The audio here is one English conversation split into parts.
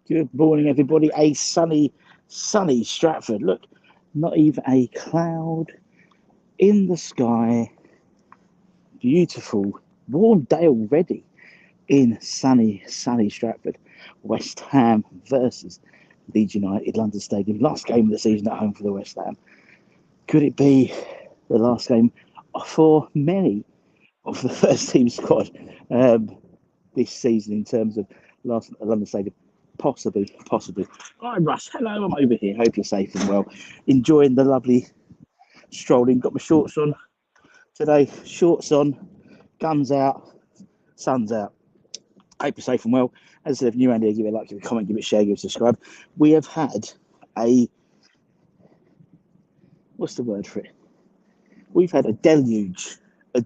Good morning, everybody. A sunny Stratford. Look, not even a cloud in the sky. Beautiful, warm day already in sunny Stratford. West Ham versus Leeds United, London Stadium. Last game of the season at home for the West Ham. Could it be the last game for many of the first team squad this season in terms of London Stadium? Possibly. Hi, Russ. Hello, I'm over here. Hope you're safe and well. Enjoying the lovely strolling. Got my shorts on today. Shorts on, guns out, sun's out. Hope you're safe and well. As I said, if you're new around here, give it a like, give it a comment, give it a share, give it a subscribe. We have had what's the word for it? We've had a deluge of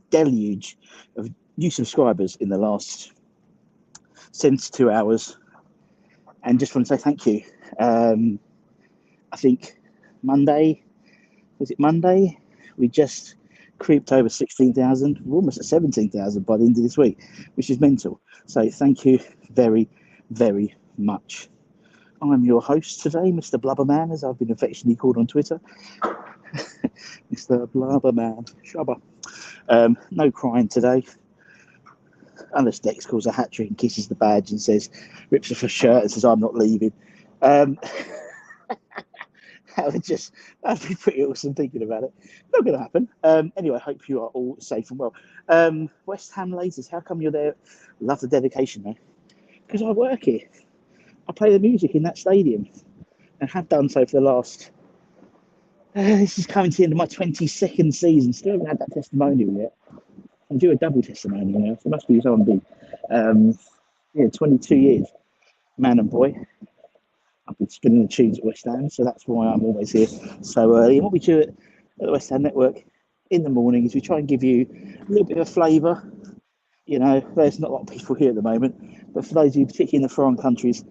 new subscribers in the last 72 hours. And just want to say thank you. I think Monday? We just creeped over 16,000. We're almost at 17,000 by the end of this week, which is mental. So thank you very, very much. I'm your host today, Mr. Blubberman, as I've been affectionately called on Twitter. Mr. Blubberman. Shubber. No crying today. Unless Dex calls a hat trick and kisses the badge and says, rips off a shirt and says, I'm not leaving. That would be pretty awesome thinking about it. Not going to happen. Anyway, I hope you are all safe and well. West Ham Lasers, how come you're there? Love the dedication, though. Because I work here. I play the music in that stadium and have done so for the last... this is coming to the end of my 22nd season. Still haven't had that testimonial yet. I'm due a double testimonial now, so it must be someone big. 22 years, man and boy. I've been spinning the tunes at West Ham, so that's why I'm always here so early. And what we do at the West Ham Network in the morning is we try and give you a little bit of flavour. You know, there's not a lot of people here at the moment, but for those of you, particularly in the foreign countries,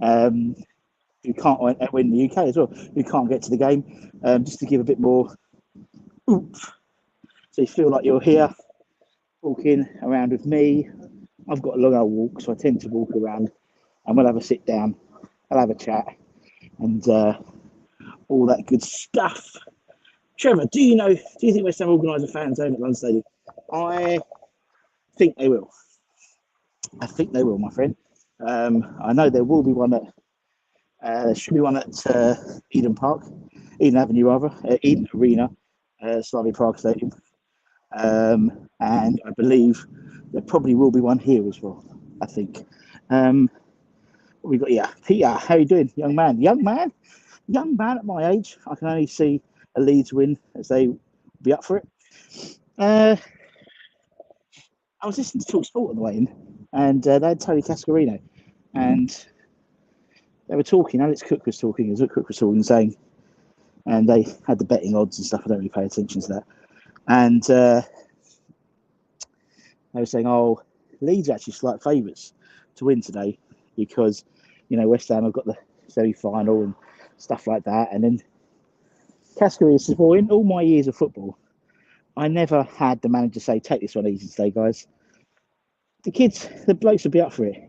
who can't win the UK as well, who can't get to the game, just to give a bit more oomph. So you feel like you're here, walking around with me. I've got a long old walk, so I tend to walk around and we'll have a sit down, I'll have a chat and all that good stuff. Trevor, do you think West Ham organise a fan zone at London Stadium? I think they will. My friend. I know there will be one there should be one at Eden Arena, Slavia Prague Stadium. And I believe there probably will be one here as well, I think. We got Peter, how you doing? Young man at my age. I can only see a Leeds win as they be up for it. I was listening to Talk Sport on the way in, and they had Tony Cascarino, and they were talking. Alex Cook was talking, saying, and they had the betting odds and stuff. I don't really pay attention to that. And they were saying, Leeds are actually slight favourites to win today because, West Ham have got the semi-final and stuff like that. And then Cascarino says, well, in all my years of football, I never had the manager say, take this one easy today, guys. The blokes will be up for it.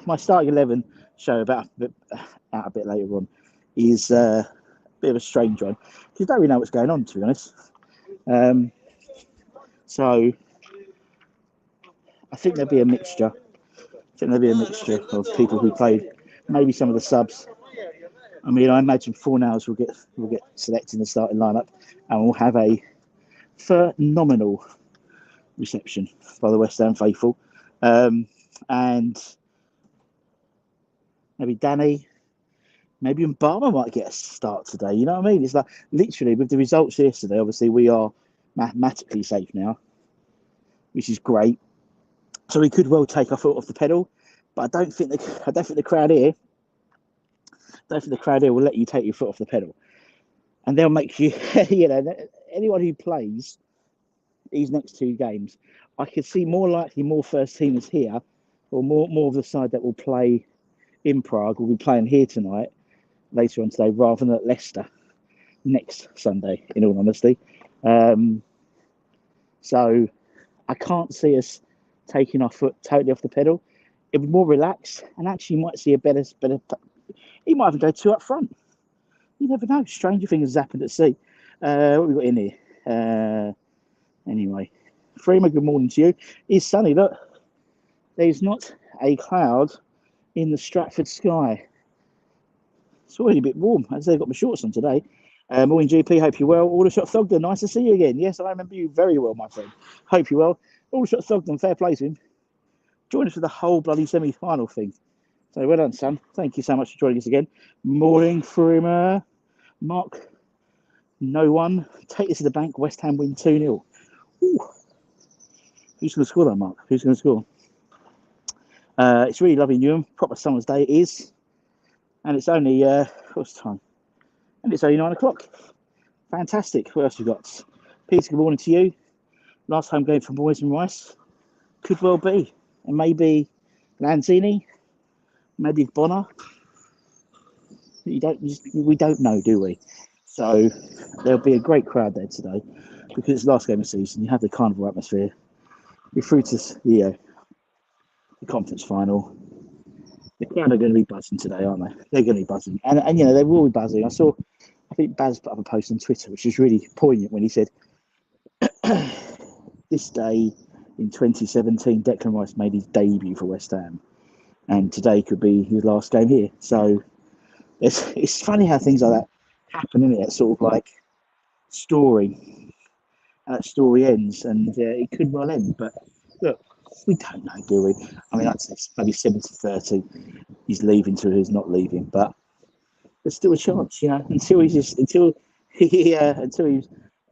My starting 11 show out a bit later on is a bit of a strange one because you don't really know what's going on, to be honest. So I think there'll be a mixture. Of people who played, maybe some of the subs. I mean, I imagine Fornals will get selected in the starting lineup, and we'll have a phenomenal reception by the West Ham faithful. And maybe Danny, maybe Mbama might get a start today. You know what I mean? It's like literally with the results yesterday. Obviously, we are mathematically safe now, which is great. So we could well take our foot off the pedal, but I don't think the crowd here. Will let you take your foot off the pedal, and they'll make you. Anyone who plays these next two games, I could see more first teamers here, or more of the side that will play in Prague will be playing here tonight, later on today, rather than at Leicester next Sunday. In all honesty, so I can't see us taking our foot totally off the pedal. It'll be more relaxed, and actually you might see a better. He might even go 2 up front. You never know. Stranger things has happened at sea. What have we got in here? Anyway, Freema, good morning to you. It's sunny. Look, there's not a cloud in the Stratford sky. It's already a bit warm. As I've got my shorts on today. Morning, GP. Hope you're well. Aldershot Thogden, nice to see you again. Yes, I remember you very well, my friend. Hope you're well. Aldershot Thogden, fair play to him. Join us for the whole bloody semi-final thing. So well done, son. Thank you so much for joining us again. Morning, Freema. Mark, no one. Take this to the bank. West Ham win 2-0. Who's going to score that, Mark? Who's going to score? It's really lovely, Newham. Proper summer's day it is. And it's only, what's the time? And it's only 9 o'clock. Fantastic. What else have we got? Peter, good morning to you. Last home game for Boys and Rice. Could well be. And maybe Lanzini. Maybe Bonner. We don't know, do we? So there'll be a great crowd there today because it's the last game of the season. You have the carnival atmosphere. You're through to the conference final. The crowd are going to be buzzing today, aren't they? They're going to be buzzing. And you know, they will be buzzing. I think Baz put up a post on Twitter, which was really poignant when he said, this day in 2017, Declan Rice made his debut for West Ham. And today could be his last game here. So it's funny how things like that happen, isn't it? That sort of like story. And that story ends, and it could well end. But look, we don't know, do we? I mean, I'd say maybe 70-30. He's leaving to he's not leaving, but there's still a chance, you know, until he's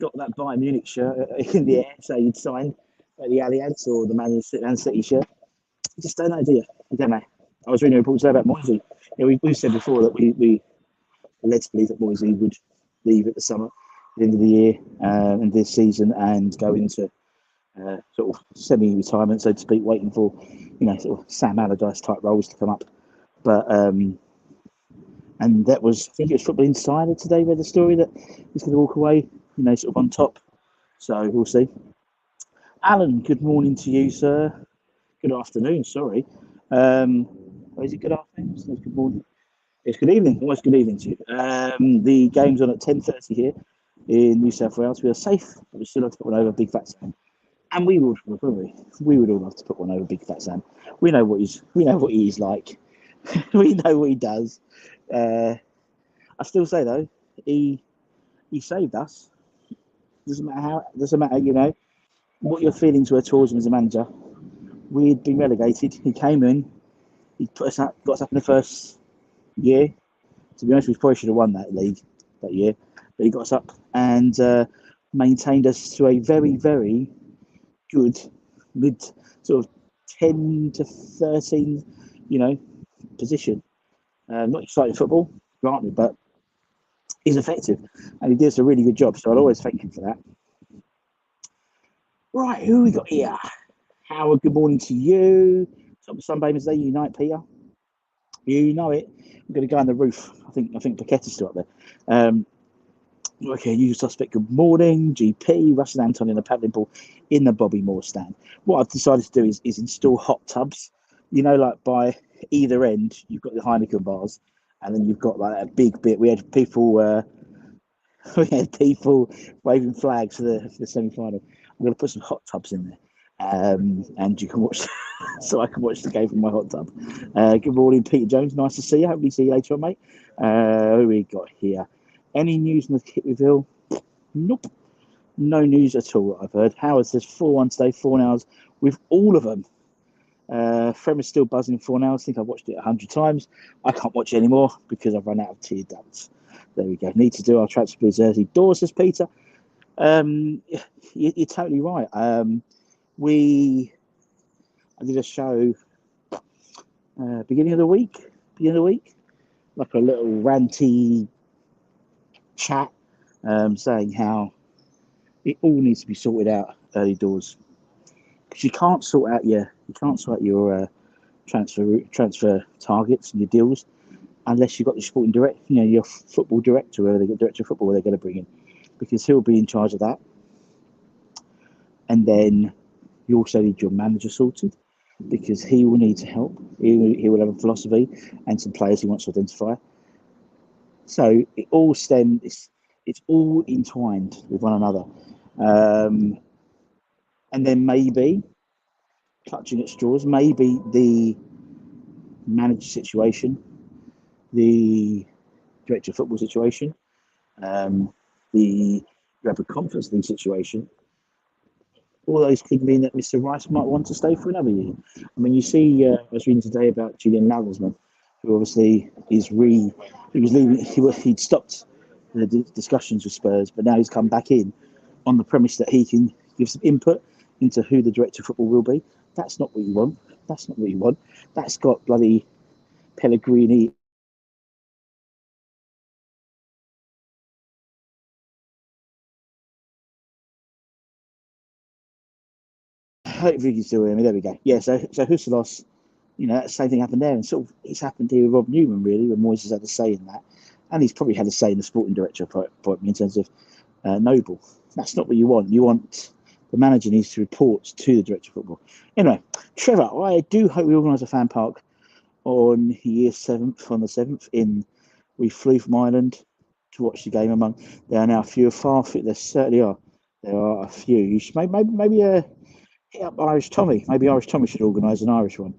got that Bayern Munich shirt in the air, so he'd sign the Allianz or the Man City shirt. You just don't know, do you? You don't know. I was reading a report today about Moisey. You know, we've said before that we led to believe that Moisey would leave at the end of the year and this season and go into sort of semi-retirement, so to speak, waiting for, you know, sort of Sam Allardyce type roles to come up. But and that was, I think it was Football Insider today read the story that he's going to walk away, you know, sort of on top. So we'll see. Alan, good morning to you, sir. Good afternoon, sorry. Is it good afternoon? It's good morning. It's good evening. Almost good evening to you. The game's on at 10:30 here in New South Wales. We are safe, but we still have to put one over Big Fat Sam. And we would all love to put one over Big Fat Sam. We know what he's like. We know what he does. I still say though, he saved us. Doesn't matter, you know, what your feelings were towards him as a manager. We'd been relegated. He came in, he got us up in the first year. To be honest, we probably should have won that league that year, but he got us up and maintained us to a very, very good mid sort of 10 to 13, you know, position. Not exciting football, granted, but he's effective and he does a really good job. So I'll always thank him for that. Right, who we got here? Howard, good morning to you. Sunbathers Day, Unite, Peter. You know it. I'm going to go on the roof. I think Paquetta's still up there. Okay, usual suspect, good morning. GP, Russell Anton in a paddling ball in the Bobby Moore stand. What I've decided to do is install hot tubs. You know, like by either end, you've got the Heineken bars, and then you've got like a big bit. We had people waving flags for the semi-final. I'm going to put some hot tubs in there. And you can watch, so I can watch the game from my hot tub. Good morning, Peter Jones. Nice to see you. Hopefully, see you later on, mate. Who we got here? Any news on the kit reveal? Nope. No news at all, I've heard. Howard says 4-1 today, 4 hours with all of them. Frem is still buzzing 4 hours. I think I've watched it 100 times. I can't watch it anymore because I've run out of tear ducts. There we go. Need to do our transfer blues early doors, says Peter. You're totally right. I did a show beginning of the week, like a little ranty chat, saying how it all needs to be sorted out early doors, because you can't sort out your transfer targets and your deals unless you've got your sporting director, you know, your football director, or the director of football they're going to bring in, because he'll be in charge of that. And then you also need your manager sorted, because he will need to help. He will have a philosophy and some players he wants to identify. So it all stems. It's all entwined with one another. And then maybe clutching at straws, maybe the manager situation, the director of football situation, the rapid conference league situation, all those could mean that Mr. Rice might want to stay for another year. I mean, you see, I was reading today about Julian Nagelsmann, who obviously he was leaving, he'd stopped the discussions with Spurs, but now he's come back in on the premise that he can give some input into who the director of football will be. That's not what you want. That's not what you want. That's got bloody Pellegrini. Hopefully he's still with me. There we go. Yeah, so Huselos, that same thing happened there. And sort of it's happened here with Rob Newman, really, when Moyes has had a say in that. And he's probably had a say in the sporting director appointment in terms of Noble. That's not what you want. You want the manager needs to report to the director of football. Anyway, Trevor, I do hope we organise a fan park on year 7th, on the 7th. We flew from Ireland to watch the game among. There are now few far. There certainly are. There are a few. You should maybe hit up Irish Tommy. Maybe Irish Tommy should organise an Irish one.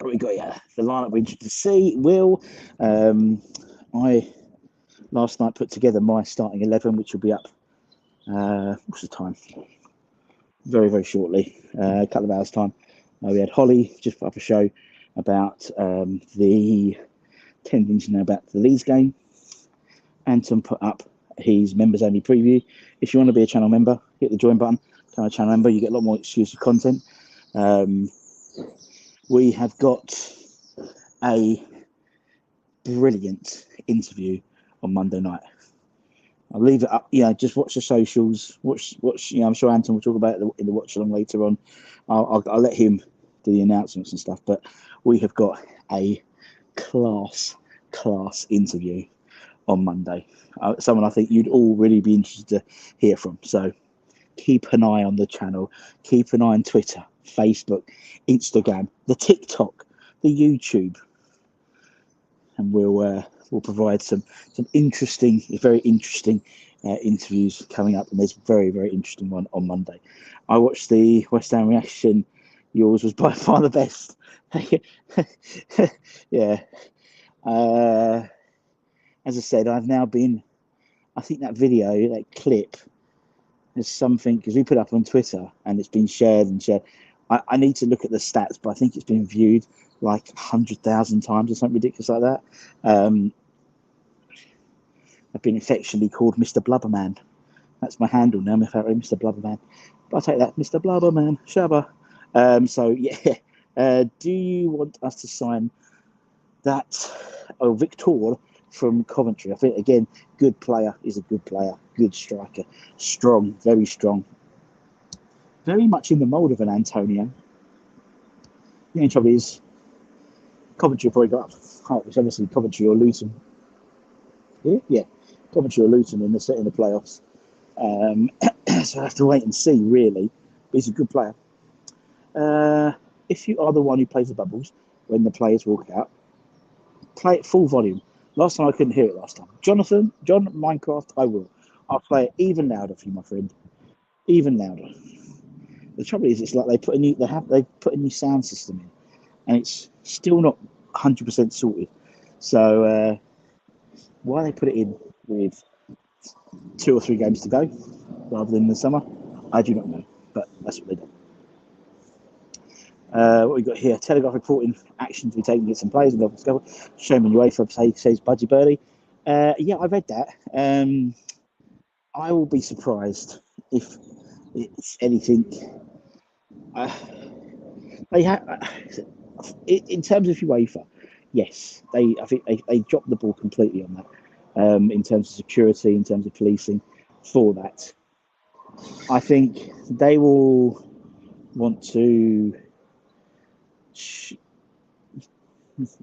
We got the lineup we're interested to see. Will I last night put together my starting 11, which will be up. What's the time? Very, very shortly, a couple of hours' time. We had Holly just put up a show about the 10 things you know about the Leeds game. Anton put up his members only preview. If you want to be a channel member, hit the join button, become a channel member. You get a lot more exclusive content. We have got a brilliant interview on Monday night. I'll leave it up. Just watch the socials. Watch. I'm sure Anton will talk about it in the watch along later on. I'll let him do the announcements and stuff. But we have got a class interview on Monday. Someone I think you'd all really be interested to hear from. So keep an eye on the channel. Keep an eye on Twitter, Facebook, Instagram, the TikTok, the YouTube, and we'll provide some interesting, very interesting interviews coming up. And there's a very, very interesting one on Monday. I watched the West Ham reaction. Yours was by far the best. Yeah. As I said, I've now been. I think that video, that clip, is something because we put it up on Twitter and it's been shared and shared. I need to look at the stats, but I think it's been viewed like 100,000 times or something ridiculous like that. I've been affectionately called Mr. Blubberman. That's my handle now, Mr. Blubberman. But I'll take that, Mr. Blubberman. Shabba. So, yeah. Do you want us to sign that? Oh, Victor from Coventry. I think, again, good player is a good player. Good striker. Strong, very strong. Very much in the mould of an Antonio. The only trouble is, Coventry probably got up, which obviously Coventry or Luton. Yeah, Coventry or Luton in the playoffs. So I have to wait and see, really. But he's a good player. If you are the one who plays the bubbles when the players walk out, play it full volume. Last time I couldn't hear it last time. John Minecraft, I will. I'll play it even louder for you, my friend. Even louder. The trouble is, it's like they put a new sound system in, and it's still not 100% sorted. So why they put it in with 2 or 3 games to go rather than in the summer, I do not know. But that's what they do. What we got here? Telegraph reporting action to be taken against some players in the discover. Showman UEFA says Budgie Birdie. Yeah, I read that. I will be surprised if it's anything. They have, in terms of UEFA, yes, I think they dropped the ball completely on that. In terms of security, in terms of policing, for that, I think they will want to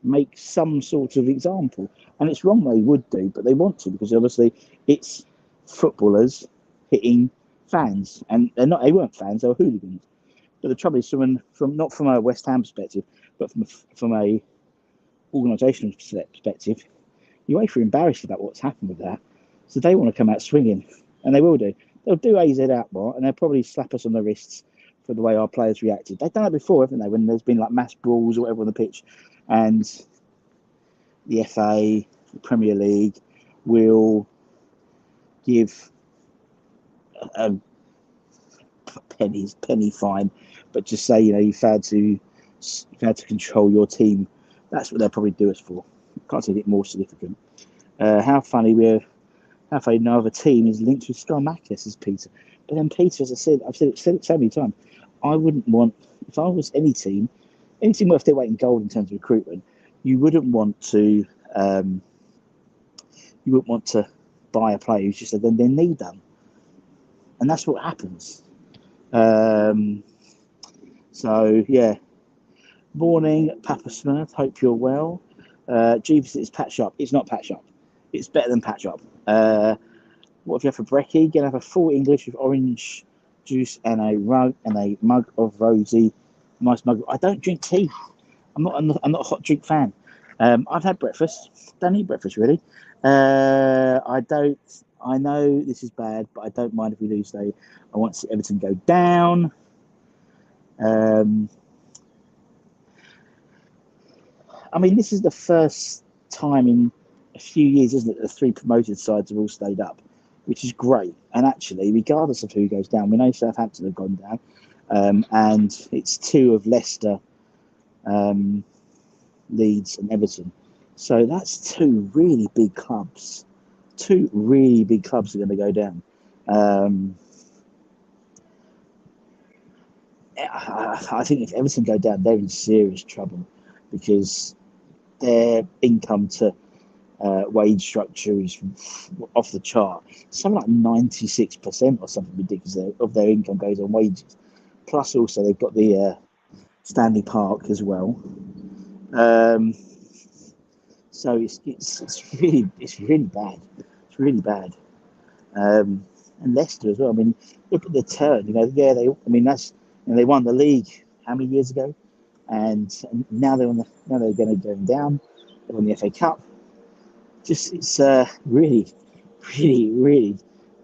make some sort of example, and it's wrong they would do, but they want to because obviously it's footballers hitting fans, and they weren't fans, they were hooligans. But the trouble is, from not from a West Ham perspective, but from a organisational perspective, UEFA are embarrassed about what's happened with that. So they want to come out swinging, and they will do. They'll do AZ out more, and they'll probably slap us on the wrists for the way our players reacted. They've done it before, haven't they? When there's been like mass brawls or whatever on the pitch, and the FA, the Premier League, will give a penny fine, but just say, you know, you've had to control your team. That's what they'll probably do us for. Can't see anything more significant. How funny no other team is linked with Scarmacca, says Peter. But then Peter, as I said, I've said it so many times, I wouldn't want, if I was any team worth their weight in gold in terms of recruitment, you wouldn't want to buy a player who's just then their knee done. And that's what happens. So yeah. Morning, Papa Smurf. Hope you're well. Jeeves, it's patch up. It's not patch up. It's better than patch up. What have you had for brekkie? Gonna have a full English with orange juice and a mug of rosy. Nice mug. I don't drink tea. I'm not a hot drink fan. I've had breakfast. Don't eat breakfast really. I know this is bad, but I don't mind if we lose today. I want to see Everton go down. I mean, this is the first time in a few years, isn't it? The three promoted sides have all stayed up, which is great. And actually, regardless of who goes down, we know Southampton have gone down, and it's two of Leicester, Leeds, and Everton. So that's two really big clubs. Two really big clubs are going to go down. I think if Everton go down, they're in serious trouble because their income to wage structure is off the chart. Something like 96% or something ridiculous of their income goes on wages. Plus, also they've got the Stanley Park as well. So it's really bad. It's really bad. And Leicester as well. I mean, look at the turn. You know, yeah, they won the league how many years ago, and now they're going to go down. They won the FA Cup. It's really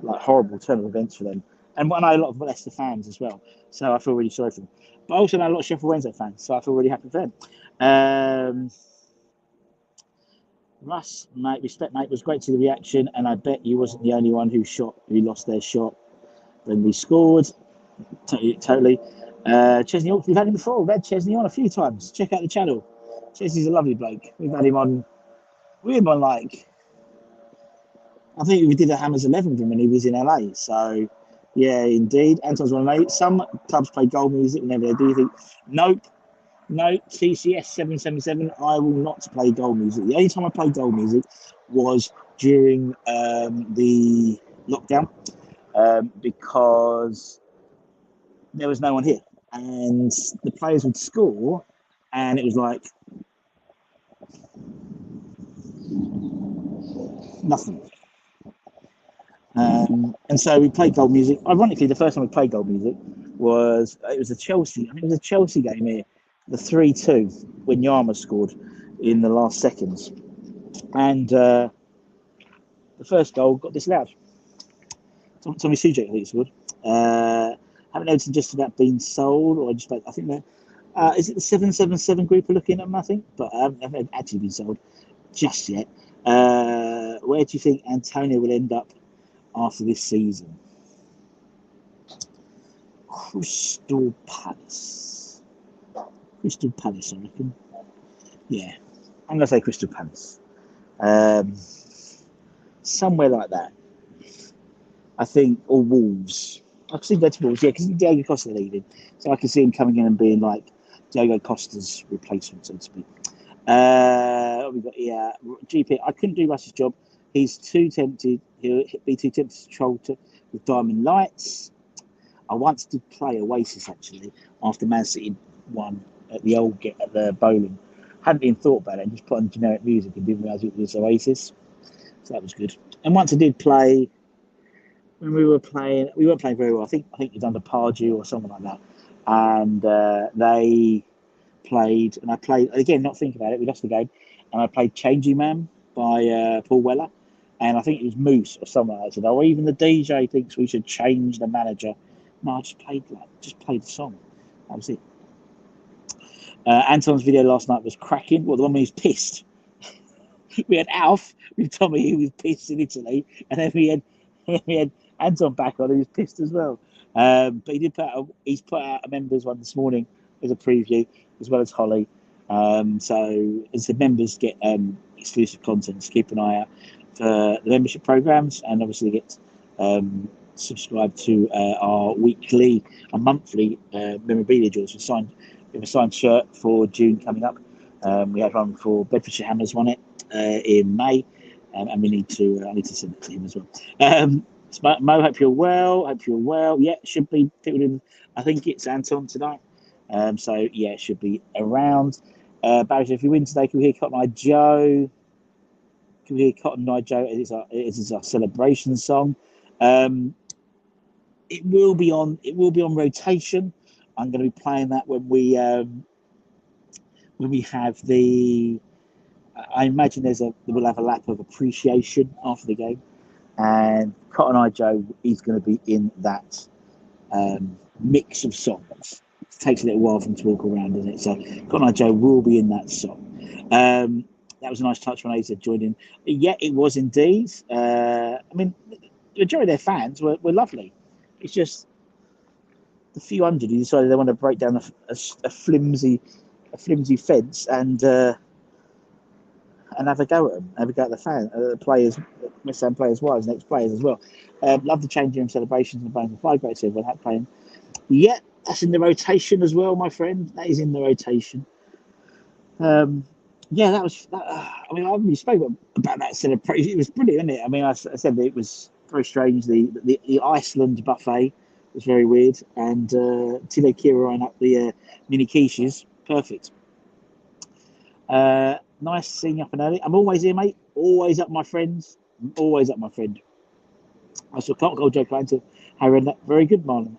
like horrible turn of events for them. And I know a lot of Leicester fans as well, so I feel really sorry for them. But I also know a lot of Sheffield Wednesday fans, so I feel really happy for them. Russ, mate, respect, mate. It was great to see the reaction, and I bet you wasn't the only one who lost their shot when we scored. Totally. Chesney, we've had him before. We've had Chesney on a few times. Check out the channel. Chesney's a lovely bloke. We've had him on. Like, I think we did a Hammers 11 with him when he was in LA. So, yeah, indeed. Anton's one of some clubs play gold music whenever they do. You think, nope. TCS 777. I will not play gold music. The only time I played gold music was during the lockdown because there was no one here, and the players would score, and it was like nothing. And so we played gold music. Ironically, the first time we played gold music was a Chelsea. I mean, it was a Chelsea game here, the 3-2 when Yarma scored in the last seconds, and the first goal got disallowed. Tommy Suchek, I think it scored. Haven't Everton just about been sold, or I think that is it the 777 group are looking at them, I think, but I haven't actually been sold just yet. Where do you think Antonio will end up after this season? Crystal Palace, I reckon. Yeah, I'm going to say Crystal Palace. Somewhere like that. I think, or Wolves. I can see go to Wolves, yeah, because Diego Costa leaving. So I can see him coming in and being like Diego Costa's replacement, so to speak. We got GP. I couldn't do Russ's job. He's too tempted. He'll be too tempted to troll with Diamond Lights. I once did play Oasis actually after Man City won at the bowling. Hadn't even thought about it and just put on generic music and didn't realise it was Oasis. So that was good. And once I did play, when we weren't playing very well. I think it was under Pardew or something like that. and they played, and I played again, not thinking about it, we lost the game, and I played Changing Man by Paul Weller, and I think it was Moose or someone. I said, oh, even the DJ thinks we should change the manager. No, I just played the song. That was it. Anton's video last night was cracking. Well, the one where he was pissed. We had Alf with Tommy, who was pissed in Italy, and then we had Anton back on, who was pissed as well. But he's put out a members one this morning as a preview, as well as Holly. So as the members get exclusive content, so keep an eye out for the membership programs, and obviously get subscribe to our monthly memorabilia draws. We have a signed shirt for June coming up. We have one for Bedfordshire Hammers on it in May, and I need to send it to him as well. Mo, hope you're well. Yeah, should be fitted in. I think it's Anton tonight. So yeah, it should be around. Barry, if you win today, can we hear Cotton Eye Joe? Can we hear Cotton Eye Joe? It is our celebration song. It will be on rotation. I'm going to be playing that when we have the. I imagine we'll have a lap of appreciation after the game, and Cotton Eye Joe is going to be in that mix of songs. It takes a little while for him to walk around, doesn't it? So Cotton Eye Joe will be in that song. That was a nice touch when AZ joined in. Yeah, it was indeed. I mean, the majority of their fans were lovely. It's just the few hundred who decided they want to break down a flimsy fence and have a go at them, have a go at the players, West Ham players' wives and ex-players as well. Love the changing room celebrations and playing the five great everyone had playing. Yeah, that's in the rotation as well, my friend. That is in the rotation. Yeah, that was. I mean, I haven't really spoken about that celebration. It was brilliant, wasn't it? I mean, I said that it was very strange. The Iceland buffet was very weird, and Tile Kira ran up the mini quiches. Perfect. Nice seeing you up and early. I'm always here, mate. Always up, my friends. I'm always up, my friend. I saw Can't Go Joe Clanton. Very good, Marlon.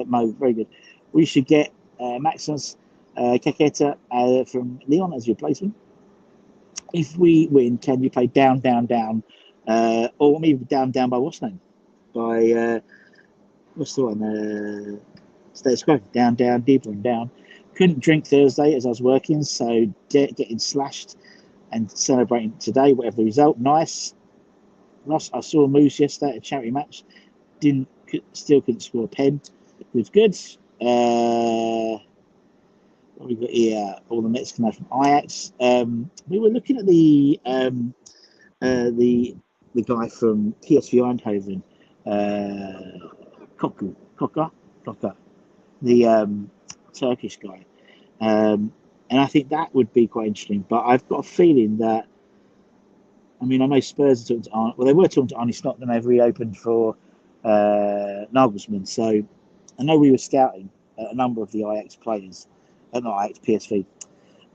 Mo, very good. We should get Maximus Kaketa from Leon as replacement. If we win, can you play Down, Down, Down? Or maybe Down, Down by what's name? By, what's the one? Status Quo. Down, Down, Deeper and Down. Couldn't drink Thursday as I was working, so getting slashed and celebrating today, whatever the result. Nice. Ross, I saw Moose yesterday at a charity match. Still couldn't score a pen. It was good. What we got here? All the Mets come out from Ajax. We were looking at the guy from PSV Eindhoven, Koka, the Turkish guy. And I think that would be quite interesting. But I've got a feeling that, I mean, I know Spurs are talking to Arne. Well, they were talking to Arne Slot, then they've reopened for Nagelsmann. So I know we were scouting a number of the Ajax players, not Ajax, PSV.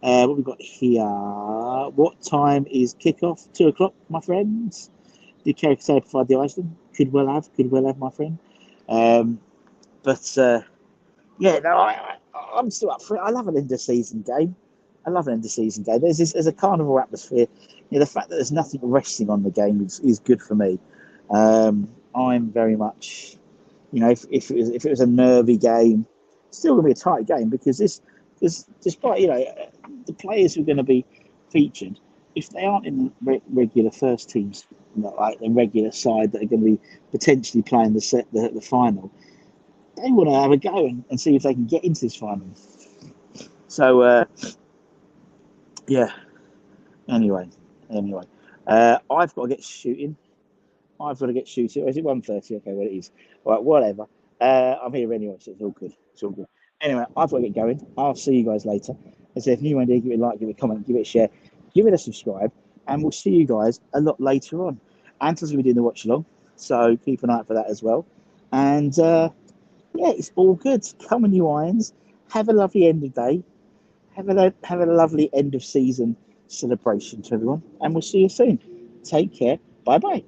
What we've got here? What time is kickoff? 2:00, my friends. Did Kerry provide the Iceland? Could well have, my friend. Yeah, no, I'm still up for it. I love an end of season game. There's a carnival atmosphere. You know, the fact that there's nothing resting on the game is good for me. I'm very much, you know, if it was a nervy game, it's still going to be a tight game because despite, you know, the players who are going to be featured, if they aren't in the regular first teams, like the regular side that are going to be potentially playing the final, they want to have a go and see if they can get into this final. So, yeah. Anyway, I've got to get shooting. Or is it 1:30? Okay, well, it is. All right, whatever. I'm here anyway, so it's all good. Anyway, I've got to get going. I'll see you guys later. As I said, if you want to give it a like, give it a comment, give it a share, give it a subscribe, and we'll see you guys a lot later on. Anton's going to be doing the watch along, so keep an eye out for that as well. And yeah, it's all good. Come on, you irons. Have a lovely end of day. Have a lovely end of season celebration to everyone, and we'll see you soon. Take care. Bye bye.